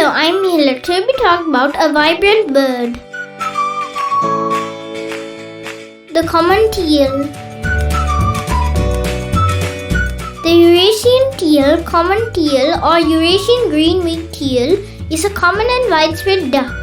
Hello, I'm Mihela. Today we talk about a vibrant bird. The common teal. The Eurasian teal, common teal or Eurasian green-winged teal is a common and widespread duck.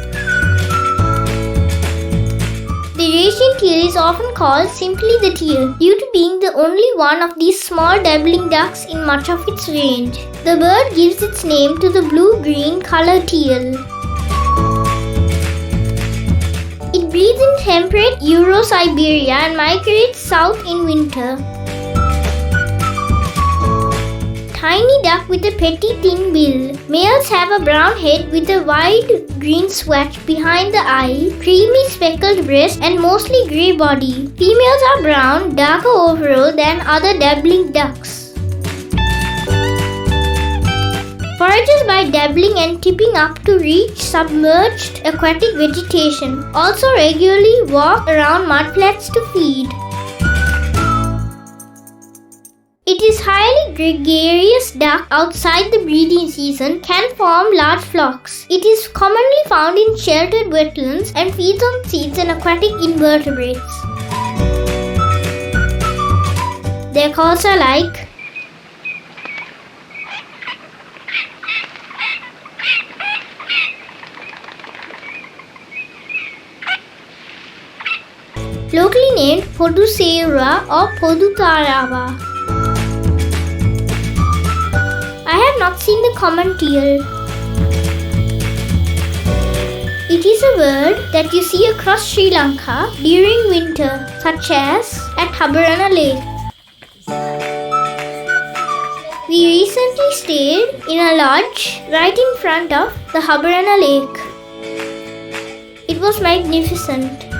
The Eurasian teal is often called simply the teal due to being the only one of these small dabbling ducks in much of its range. The bird gives its name to the blue-green color teal. It breeds in temperate Euro-Siberia and migrates south in winter. Tiny duck with a petty thin bill. Males have a brown head with a wide green swatch behind the eye, creamy speckled breast and mostly grey body. Females are brown, darker overall than other dabbling ducks. Forages by dabbling and tipping up to reach submerged aquatic vegetation. Also regularly walk around mudflats to feed. It is highly gregarious duck outside the breeding season, can form large flocks. It is commonly found in sheltered wetlands and feeds on seeds and aquatic invertebrates. Their calls are like locally named Podu Seruwa or Podu Tharawa. I have not seen the common teal. It is a bird that you see across Sri Lanka during winter, such as at Habarana Lake. We recently stayed in a lodge right in front of the Habarana Lake. It was magnificent.